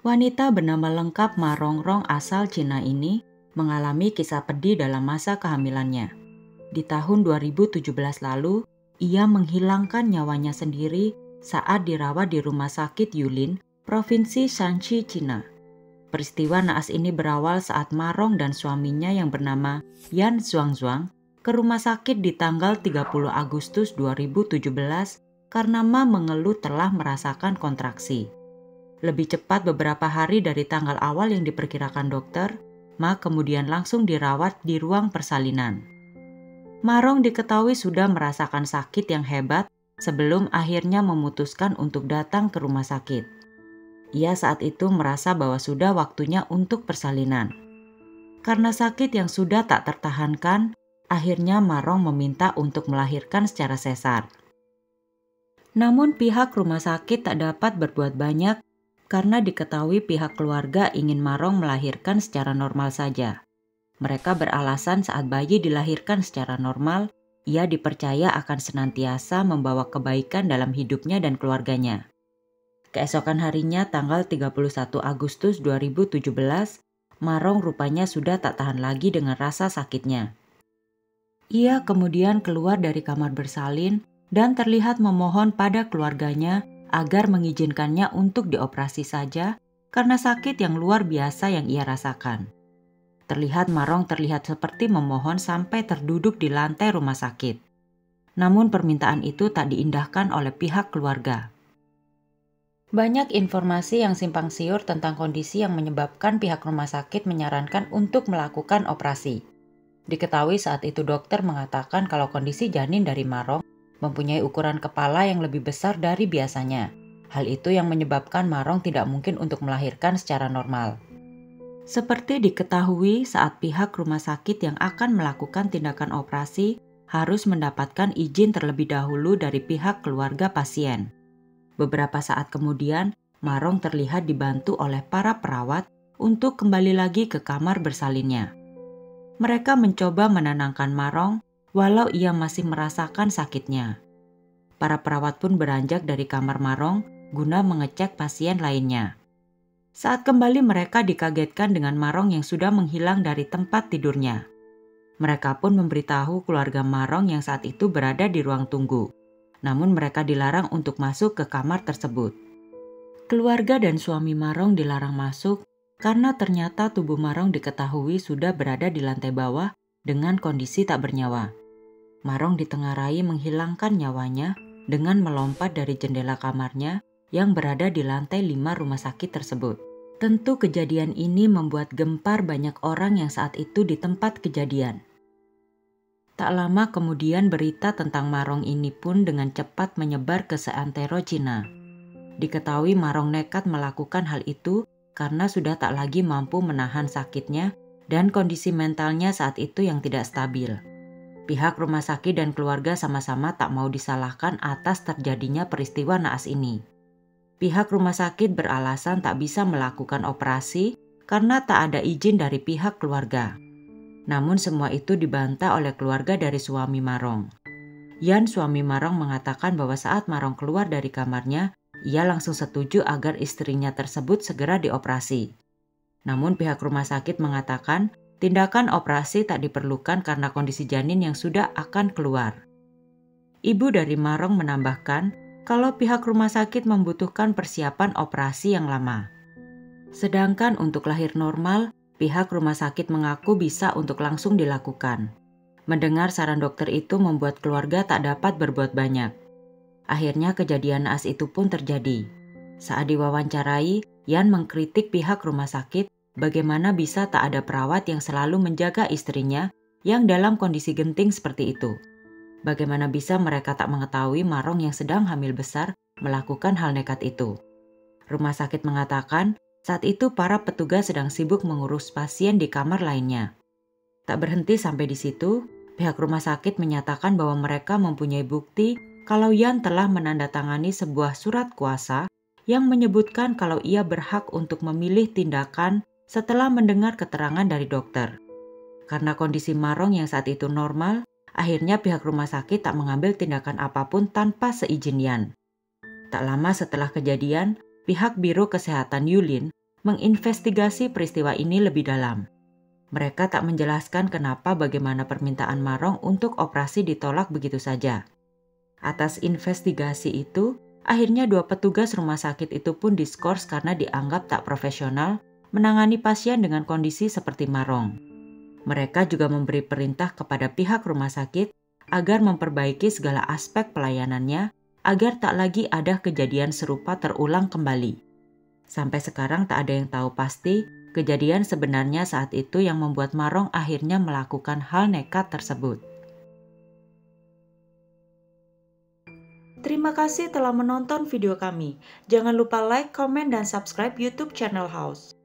Wanita bernama lengkap Ma Rongrong asal Cina ini mengalami kisah pedih dalam masa kehamilannya. Di tahun 2017 lalu, ia menghilangkan nyawanya sendiri saat dirawat di Rumah Sakit Yulin, Provinsi Shanxi, Cina. Peristiwa naas ini berawal saat Ma Rong dan suaminya yang bernama Yan Zhuangzhuang ke rumah sakit di tanggal 30 Agustus 2017 karena Ma mengeluh telah merasakan kontraksi. Lebih cepat beberapa hari dari tanggal awal yang diperkirakan dokter, Ma kemudian langsung dirawat di ruang persalinan. Ma Rong diketahui sudah merasakan sakit yang hebat sebelum akhirnya memutuskan untuk datang ke rumah sakit. Ia saat itu merasa bahwa sudah waktunya untuk persalinan. Karena sakit yang sudah tak tertahankan, akhirnya Ma Rong meminta untuk melahirkan secara sesar. Namun pihak rumah sakit tak dapat berbuat banyak karena diketahui pihak keluarga ingin Ma Rong melahirkan secara normal saja. Mereka beralasan saat bayi dilahirkan secara normal, ia dipercaya akan senantiasa membawa kebaikan dalam hidupnya dan keluarganya. Keesokan harinya tanggal 31 Agustus 2017, Ma Rong rupanya sudah tak tahan lagi dengan rasa sakitnya. Ia kemudian keluar dari kamar bersalin dan terlihat memohon pada keluarganya agar mengizinkannya untuk dioperasi saja karena sakit yang luar biasa yang ia rasakan. Terlihat Ma Rong terlihat seperti memohon sampai terduduk di lantai rumah sakit. Namun permintaan itu tak diindahkan oleh pihak keluarga. Banyak informasi yang simpang siur tentang kondisi yang menyebabkan pihak rumah sakit menyarankan untuk melakukan operasi. Diketahui saat itu dokter mengatakan kalau kondisi janin dari Ma Rong mempunyai ukuran kepala yang lebih besar dari biasanya. Hal itu yang menyebabkan Ma Rong tidak mungkin untuk melahirkan secara normal. Seperti diketahui saat pihak rumah sakit yang akan melakukan tindakan operasi harus mendapatkan izin terlebih dahulu dari pihak keluarga pasien. Beberapa saat kemudian, Ma Rong terlihat dibantu oleh para perawat untuk kembali lagi ke kamar bersalinnya. Mereka mencoba menenangkan Ma Rong walau ia masih merasakan sakitnya. Para perawat pun beranjak dari kamar Ma Rong guna mengecek pasien lainnya. Saat kembali mereka dikagetkan dengan Ma Rong yang sudah menghilang dari tempat tidurnya. Mereka pun memberitahu keluarga Ma Rong yang saat itu berada di ruang tunggu. Namun mereka dilarang untuk masuk ke kamar tersebut. Keluarga dan suami Ma Rong dilarang masuk karena ternyata tubuh Ma Rong diketahui sudah berada di lantai bawah dengan kondisi tak bernyawa. Ma Rong ditengarai menghilangkan nyawanya dengan melompat dari jendela kamarnya yang berada di lantai 5 rumah sakit tersebut. Tentu kejadian ini membuat gempar banyak orang yang saat itu di tempat kejadian. Tak lama kemudian berita tentang Ma Rong ini pun dengan cepat menyebar ke seantero Cina. Diketahui Ma Rong nekat melakukan hal itu karena sudah tak lagi mampu menahan sakitnya dan kondisi mentalnya saat itu yang tidak stabil. Pihak rumah sakit dan keluarga sama-sama tak mau disalahkan atas terjadinya peristiwa naas ini. Pihak rumah sakit beralasan tak bisa melakukan operasi karena tak ada izin dari pihak keluarga. Namun semua itu dibantah oleh keluarga dari suami Ma Rong. Yan, suami Ma Rong, mengatakan bahwa saat Ma Rong keluar dari kamarnya, ia langsung setuju agar istrinya tersebut segera dioperasi. Namun pihak rumah sakit mengatakan tindakan operasi tak diperlukan karena kondisi janin yang sudah akan keluar. Ibu dari Ma Rong menambahkan kalau pihak rumah sakit membutuhkan persiapan operasi yang lama. Sedangkan untuk lahir normal, pihak rumah sakit mengaku bisa untuk langsung dilakukan. Mendengar saran dokter itu membuat keluarga tak dapat berbuat banyak. Akhirnya kejadian naas itu pun terjadi. Saat diwawancarai, Yan mengkritik pihak rumah sakit bagaimana bisa tak ada perawat yang selalu menjaga istrinya yang dalam kondisi genting seperti itu. Bagaimana bisa mereka tak mengetahui Ma Rong yang sedang hamil besar melakukan hal nekat itu. Rumah sakit mengatakan saat itu para petugas sedang sibuk mengurus pasien di kamar lainnya. Tak berhenti sampai di situ, pihak rumah sakit menyatakan bahwa mereka mempunyai bukti kalau Yan telah menandatangani sebuah surat kuasa yang menyebutkan kalau ia berhak untuk memilih tindakan setelah mendengar keterangan dari dokter. Karena kondisi Ma Rong yang saat itu normal, akhirnya pihak rumah sakit tak mengambil tindakan apapun tanpa seizin Yan. Tak lama setelah kejadian, pihak Biro Kesehatan Yulin menginvestigasi peristiwa ini lebih dalam. Mereka tak menjelaskan kenapa bagaimana permintaan Marong untuk operasi ditolak begitu saja. Atas investigasi itu, akhirnya 2 petugas rumah sakit itu pun diskors karena dianggap tak profesional menangani pasien dengan kondisi seperti Marong. Mereka juga memberi perintah kepada pihak rumah sakit agar memperbaiki segala aspek pelayanannya agar tak lagi ada kejadian serupa terulang kembali. Sampai sekarang tak ada yang tahu pasti kejadian sebenarnya saat itu yang membuat Marong akhirnya melakukan hal nekat tersebut. Terima kasih telah menonton video kami. Jangan lupa like, komen, dan subscribe YouTube channel House.